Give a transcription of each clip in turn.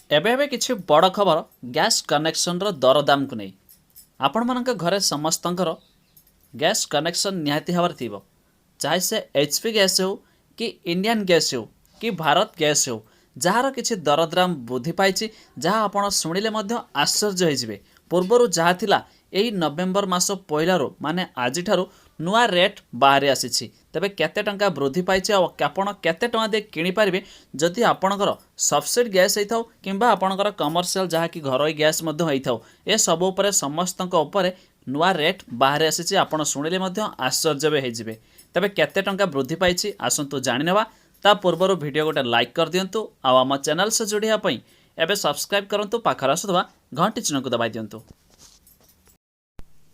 एबे एबे किछि बड़ खबर गैस कनेक्शन रो दरदाम को नहीं आपण मानक घरे समस्तंकर गैस कनेक्शन निहाती हबार थिबो चाहे से एचपी गैस हो कि इंडियन गैस हो कि भारत गैस हो जार किछि दरदाम वृद्धि पाइछि जहाँ आपण शुणिले मध्य आश्चर्य होइजिबे। पूर्वरु जहाँ थिला एही नवेम्बर मास पहिलारो माने आज ठारू नुआ रेट बाहरी आसीछि। तेबे केते टंका वृद्धि पाइछि आ आपण केते टंका दे किनि पारिबे जदि आपणकर सब्सिडी गैस होइथाउ किंबा आपणकर कमर्शियल जहाँ कि घरोई गैस मध्य होइथाउ ए सब उपरे समस्तक उपरे नुआ रेट बाहरी आसीछि। आपण शुणिले मध्य आश्चर्य बे होइजिबे। तेबे केते टंका वृद्धि पाइछि आसंतु जानिनेबा। ता पूर्वर वीडियो गोटे लाइक कर दियंतु आ आम चैनल से जोड़िया पई एबे सब्सक्राइब करंतु पाखर आसुवा घंटी चिन्ह को दबाई दियंतु।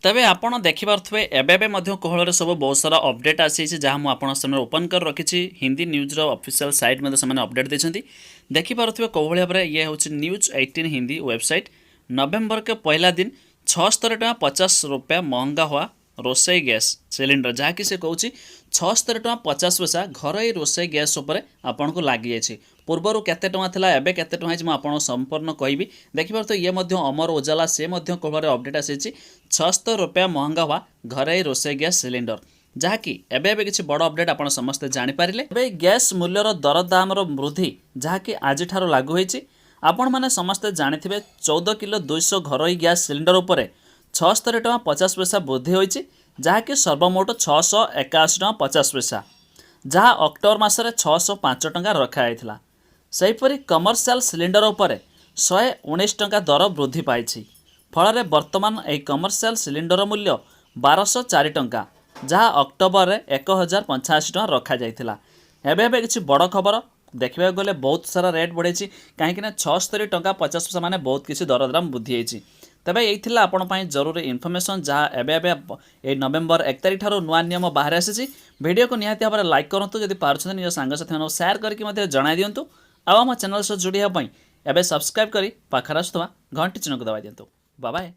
तबे आपण देखि पारथुबे एबे मध्य कोहଳରେ सब बहुत सारा अपडेट आसी जहाँ मु आपण सामने ओपन कर रखिछि। हिंदी न्यूज रो ऑफिशियल साइट में से अपडेट देछंती देखि पारथुबे कोहळे भाबरे ये होछि न्यूज 18 हिंदी वेबसाइट। नवेम्बर के पहला दिन 76.50 महंगा हुआ रोसई गैस सिलिंडर जहाँकि से कहूँ 76.50 घरोई रोसई गैस उपर आपन को लगी जाइए। पूर्वर केते टंका थिला एबे केते टंका है आपन संपूर्ण कहबी देखिबार तो ये मध्य अमर उजाला से मध्य कोहरे अपडेट आसी 76 रुपया महंगा हुआ घरोई रोसई गैस सिलिंडर जहाँकि एबे किछि बड़ अपडेट आपन समस्ते जानि पारिले। एबे गैस मूल्यर दरदाम वृद्धि जहाँकि आज ठारू लागू होइछि। आपण माने समस्ते जानिथिबे 14 किलो 200 घरोई गैस सिलिंडर उपरे 76.50 वृद्धि होइछि जहाँकि सर्वमोट 681.50 जहाँ अक्टोबर मासरे 605 टंका रखाଯାଇଥିଲା। सेहीपरि कमर्शियल सिलिंडर उपरे 119 टंका दर वृद्धि पाइछि। फल वर्तमान यह कमर्शियल सिलिंडर मूल्य 1204 टंका जहाँ अक्टोबर में 1085 टंका रखाଯାଇଥିଲା। एबे किछि बड़ खबर देखा गले बहुत सारा रेट बढ़े कहीं 76 टंका 50 पैसा माने बहुत किसी दरदाम वृद्धि होती। तेबे यही आपण जरूरी इनफॉरमेशन जहाँ एबे नवेम्बर 1 तारिख ठारू नुआ नियम बाहर आसी। वीडियो को निहाती भाव लाइक करूँ जदि पार्छन निज सांगसाथी मानक शेयर करके जणाई दिंतु आम चैनल सह जोड़ापी एबे सब्सक्राइब करी पाखर आसुवा घंटी चिन्ह को दबाई दिंतु। Bye bye.